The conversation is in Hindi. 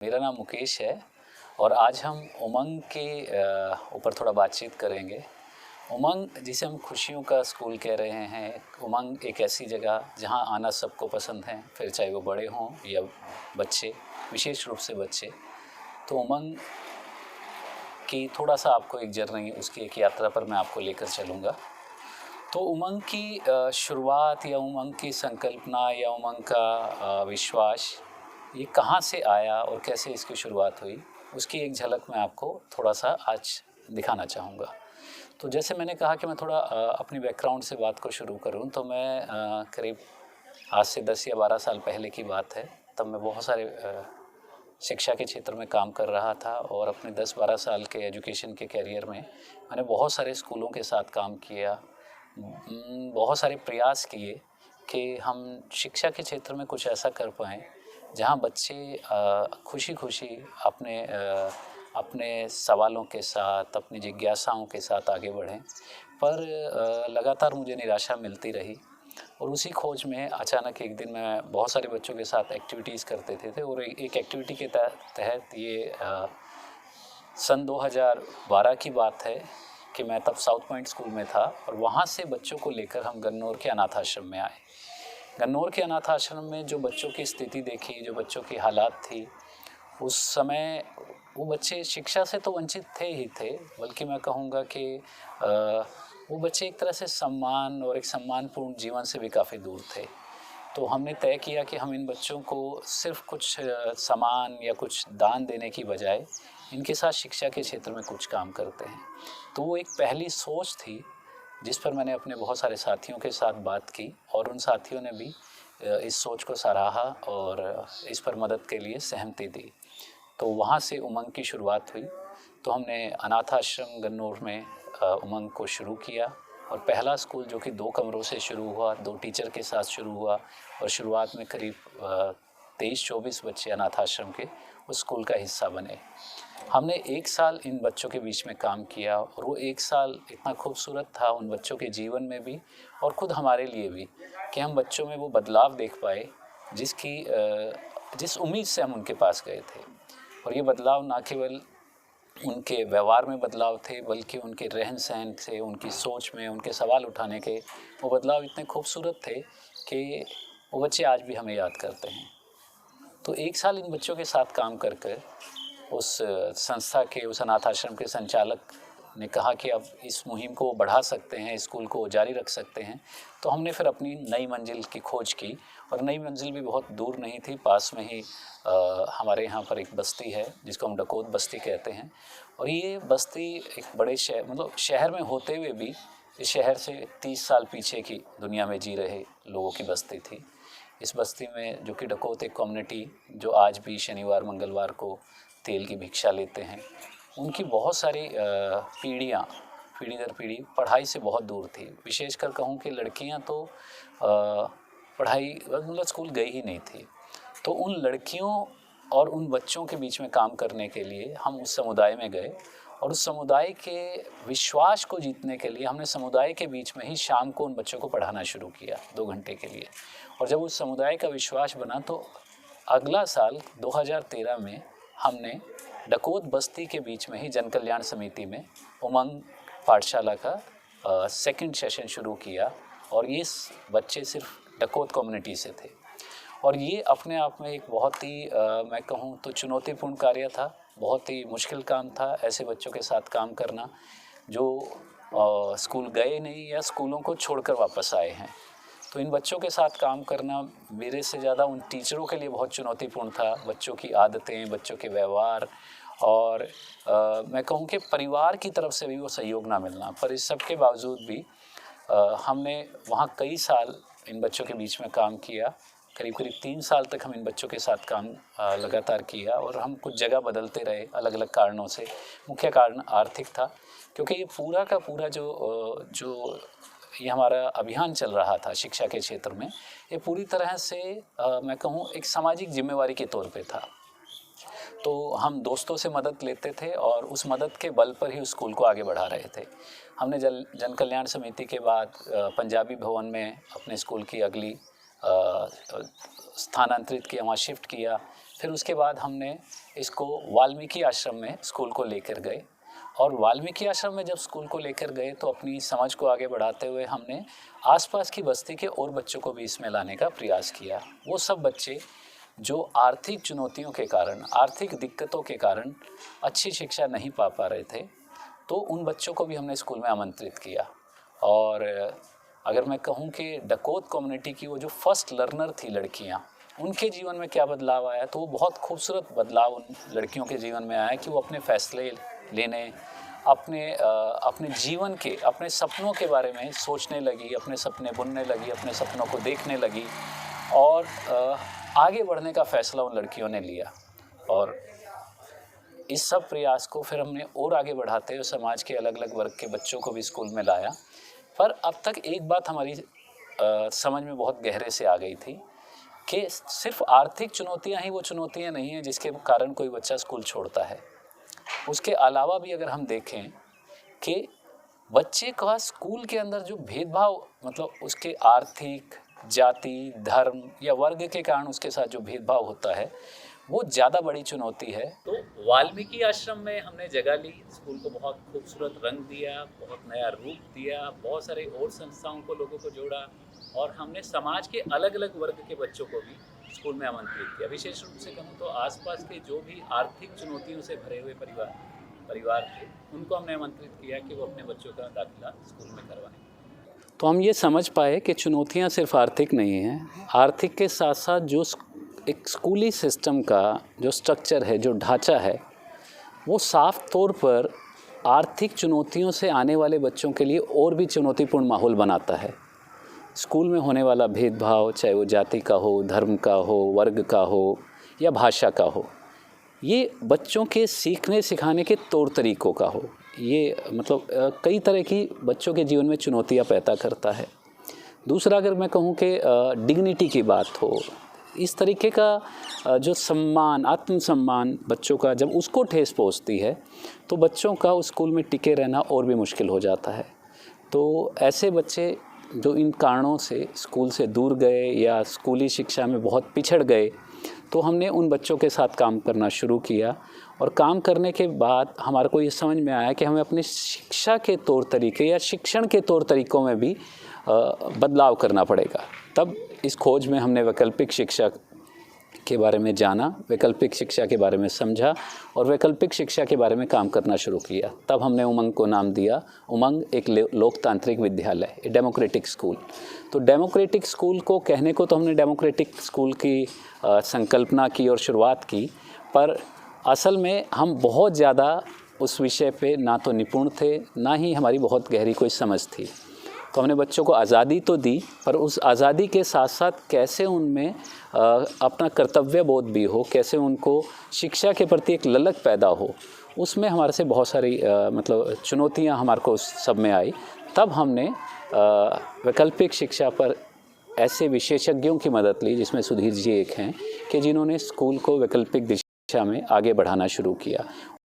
मेरा नाम मुकेश है और आज हम उमंग के ऊपर थोड़ा बातचीत करेंगे। उमंग जिसे हम खुशियों का स्कूल कह रहे हैं, उमंग एक ऐसी जगह जहां आना सबको पसंद है, फिर चाहे वो बड़े हों या बच्चे, विशेष रूप से बच्चे। तो उमंग की थोड़ा सा आपको एक जर्नी, उसकी एक यात्रा पर मैं आपको लेकर चलूँगा। तो उमंग की शुरुआत या उमंग की संकल्पना या उमंग का विश्वास ये कहाँ से आया और कैसे इसकी शुरुआत हुई, उसकी एक झलक मैं आपको थोड़ा सा आज दिखाना चाहूँगा। तो जैसे मैंने कहा कि मैं थोड़ा अपनी बैकग्राउंड से बात को शुरू करूँ, तो मैं करीब आज से 10 या 12 साल पहले की बात है। तब मैं बहुत सारे शिक्षा के क्षेत्र में काम कर रहा था और अपने 10-12 साल के एजुकेशन के करियर में मैंने बहुत सारे स्कूलों के साथ काम किया। बहुत सारे प्रयास किए कि हम शिक्षा के क्षेत्र में कुछ ऐसा कर पाएँ जहाँ बच्चे खुशी-खुशी अपने सवालों के साथ, अपनी जिज्ञासाओं के साथ आगे बढ़ें। पर लगातार मुझे निराशा मिलती रही और उसी खोज में अचानक एक दिन मैं बहुत सारे बच्चों के साथ एक्टिविटीज़ करते थे और एक एक्टिविटी के तहत ये सन 2012 की बात है कि मैं तब साउथ पॉइंट स्कूल में था और वहाँ से बच्चों को लेकर हम गन्नौर के अनाथ आश्रम में आए। गन्नौर के अनाथ आश्रम में जो बच्चों की स्थिति देखी, जो बच्चों की हालात थी, उस समय वो बच्चे शिक्षा से तो वंचित थे ही थे, बल्कि मैं कहूँगा कि वो बच्चे एक तरह से सम्मान और एक सम्मानपूर्ण जीवन से भी काफ़ी दूर थे। तो हमने तय किया कि हम इन बच्चों को सिर्फ कुछ सामान या कुछ दान देने की बजाय इनके साथ शिक्षा के क्षेत्र में कुछ काम करते हैं। तो वो एक पहली सोच थी जिस पर मैंने अपने बहुत सारे साथियों के साथ बात की और उन साथियों ने भी इस सोच को सराहा और इस पर मदद के लिए सहमति दी। तो वहाँ से उमंग की शुरुआत हुई। तो हमने अनाथ आश्रम गन्नौर में उमंग को शुरू किया और पहला स्कूल जो कि 2 कमरों से शुरू हुआ, 2 टीचर के साथ शुरू हुआ और शुरुआत में करीब 23-24 बच्चे अनाथ आश्रम के उस स्कूल का हिस्सा बने। हमने 1 साल इन बच्चों के बीच में काम किया और वो 1 साल इतना खूबसूरत था उन बच्चों के जीवन में भी और ख़ुद हमारे लिए भी कि हम बच्चों में वो बदलाव देख पाए जिस उम्मीद से हम उनके पास गए थे। और ये बदलाव ना केवल उनके व्यवहार में बदलाव थे, बल्कि उनके रहन सहन से, उनकी सोच में, उनके सवाल उठाने के वो बदलाव इतने खूबसूरत थे कि वो बच्चे आज भी हमें याद करते हैं। तो 1 साल इन बच्चों के साथ काम कर उस संस्था के, उस अनाथ आश्रम के संचालक ने कहा कि अब इस मुहिम को बढ़ा सकते हैं, स्कूल को जारी रख सकते हैं। तो हमने फिर अपनी नई मंजिल की खोज की और नई मंजिल भी बहुत दूर नहीं थी, पास में ही हमारे यहाँ पर एक बस्ती है जिसको हम डकोत बस्ती कहते हैं। और ये बस्ती एक बड़े शहर, मतलब शहर में होते हुए भी इस शहर से 30 साल पीछे की दुनिया में जी रहे लोगों की बस्ती थी। इस बस्ती में जो कि डकोत एक कम्युनिटी जो आज भी शनिवार मंगलवार को तेल की भिक्षा लेते हैं, उनकी बहुत सारी पीढ़ी दर पीढ़ी पढ़ाई से बहुत दूर थी। विशेषकर कहूँ कि लड़कियां तो पढ़ाई मतलब स्कूल गई ही नहीं थी। तो उन लड़कियों और उन बच्चों के बीच में काम करने के लिए हम उस समुदाय में गए और उस समुदाय के विश्वास को जीतने के लिए हमने समुदाय के बीच में ही शाम को उन बच्चों को पढ़ाना शुरू किया 2 घंटे के लिए। और जब उस समुदाय का विश्वास बना तो अगला साल 2013 में हमने डकोत बस्ती के बीच में ही जन कल्याण समिति में उमंग पाठशाला का सेकंड सेशन शुरू किया और ये बच्चे सिर्फ डकोत कम्युनिटी से थे। और ये अपने आप में एक बहुत ही मैं कहूँ तो चुनौतीपूर्ण कार्य था, बहुत ही मुश्किल काम था ऐसे बच्चों के साथ काम करना जो स्कूल गए नहीं या स्कूलों को छोड़कर वापस आए हैं। तो इन बच्चों के साथ काम करना मेरे से ज़्यादा उन टीचरों के लिए बहुत चुनौतीपूर्ण था। बच्चों की आदतें, बच्चों के व्यवहार और मैं कहूँ कि परिवार की तरफ से भी वो सहयोग ना मिलना। पर इस सब के बावजूद भी हमने वहाँ कई साल इन बच्चों के बीच में काम किया। करीब 3 साल तक हम इन बच्चों के साथ काम लगातार किया और हम कुछ जगह बदलते रहे अलग अलग कारणों से। मुख्य कारण आर्थिक था, क्योंकि ये पूरा का पूरा जो ये हमारा अभियान चल रहा था शिक्षा के क्षेत्र में, ये पूरी तरह से मैं कहूँ एक सामाजिक जिम्मेवारी के तौर पे था। तो हम दोस्तों से मदद लेते थे और उस मदद के बल पर ही उस स्कूल को आगे बढ़ा रहे थे। हमने जन कल्याण समिति के बाद पंजाबी भवन में अपने स्कूल की अगली स्थानांतरित किया, वहाँ शिफ्ट किया। फिर उसके बाद हमने इसको वाल्मीकि आश्रम में स्कूल को लेकर गए, और वाल्मीकि आश्रम में जब स्कूल को लेकर गए तो अपनी समझ को आगे बढ़ाते हुए हमने आसपास की बस्ती के और बच्चों को भी इसमें लाने का प्रयास किया। वो सब बच्चे जो आर्थिक चुनौतियों के कारण, आर्थिक दिक्कतों के कारण अच्छी शिक्षा नहीं पा रहे थे, तो उन बच्चों को भी हमने स्कूल में आमंत्रित किया। और अगर मैं कहूँ कि डकोत कम्युनिटी की वो जो फर्स्ट लर्नर थी लड़कियाँ, उनके जीवन में क्या बदलाव आया, तो वो बहुत खूबसूरत बदलाव उन लड़कियों के जीवन में आया कि वो अपने फैसले लेने, अपने जीवन के, अपने सपनों के बारे में सोचने लगी, अपने सपने बुनने लगी, अपने सपनों को देखने लगी, और आगे बढ़ने का फ़ैसला उन लड़कियों ने लिया। और इस सब प्रयास को फिर हमने और आगे बढ़ाते हुए समाज के अलग अलग वर्ग के बच्चों को भी स्कूल में लाया। पर अब तक एक बात हमारी समझ में बहुत गहरे से आ गई थी कि सिर्फ आर्थिक चुनौतियां ही वो चुनौतियां नहीं हैं जिसके कारण कोई बच्चा स्कूल छोड़ता है। उसके अलावा भी अगर हम देखें कि बच्चे का स्कूल के अंदर जो भेदभाव, मतलब उसके आर्थिक, जाति, धर्म या वर्ग के कारण उसके साथ जो भेदभाव होता है, वो ज़्यादा बड़ी चुनौती है। तो वाल्मीकि आश्रम में हमने जगह ली, स्कूल को बहुत खूबसूरत रंग दिया, बहुत नया रूप दिया, बहुत सारे और संस्थाओं को, लोगों को जोड़ा, और हमने समाज के अलग अलग वर्ग के बच्चों को भी स्कूल में आमंत्रित किया। विशेष रूप से कहूँ तो आसपास के जो भी आर्थिक चुनौतियों से भरे हुए परिवार थे, उनको हमने आमंत्रित किया कि वो अपने बच्चों का दाखिला स्कूल में करवाएं। तो हम ये समझ पाए कि चुनौतियाँ सिर्फ आर्थिक नहीं हैं, आर्थिक के साथ साथ जो एक स्कूली सिस्टम का जो स्ट्रक्चर है, जो ढांचा है, वो साफ तौर पर आर्थिक चुनौतियों से आने वाले बच्चों के लिए और भी चुनौतीपूर्ण माहौल बनाता है। स्कूल में होने वाला भेदभाव, चाहे वो जाति का हो, धर्म का हो, वर्ग का हो या भाषा का हो, ये बच्चों के सीखने सिखाने के तौर तरीक़ों का हो, ये मतलब कई तरह की बच्चों के जीवन में चुनौतियाँ पैदा करता है। दूसरा, अगर मैं कहूँ कि डिग्निटी की बात हो, इस तरीके का जो सम्मान, आत्मसम्मान बच्चों का जब उसको ठेस पहुँचती है, तो बच्चों का उस स्कूल में टिके रहना और भी मुश्किल हो जाता है। तो ऐसे बच्चे जो इन कारणों से स्कूल से दूर गए या स्कूली शिक्षा में बहुत पिछड़ गए, तो हमने उन बच्चों के साथ काम करना शुरू किया। और काम करने के बाद हमारे को ये समझ में आया कि हमें अपनी शिक्षा के तौर तरीके या शिक्षण के तौर तरीक़ों में भी बदलाव करना पड़ेगा। तब इस खोज में हमने वैकल्पिक शिक्षा के बारे में जाना, वैकल्पिक शिक्षा के बारे में समझा और वैकल्पिक शिक्षा के बारे में काम करना शुरू किया। तब हमने उमंग को नाम दिया। उमंग एक लोकतांत्रिक विद्यालय, डेमोक्रेटिक स्कूल। तो डेमोक्रेटिक स्कूल को कहने को तो हमने डेमोक्रेटिक स्कूल की संकल्पना की और शुरुआत की, पर असल में हम बहुत ज़्यादा उस विषय पे ना तो निपुण थे, ना ही हमारी बहुत गहरी कोई समझ थी। तो हमने बच्चों को आज़ादी तो दी, पर उस आज़ादी के साथ साथ कैसे उनमें अपना कर्तव्य बोध भी हो, कैसे उनको शिक्षा के प्रति एक ललक पैदा हो, उसमें हमारे से बहुत सारी मतलब चुनौतियां हमारे को उस सब में आई। तब हमने वैकल्पिक शिक्षा पर ऐसे विशेषज्ञों की मदद ली, जिसमें सुधीर जी एक हैं, कि जिन्होंने स्कूल को वैकल्पिक दिशा में आगे बढ़ाना शुरू किया।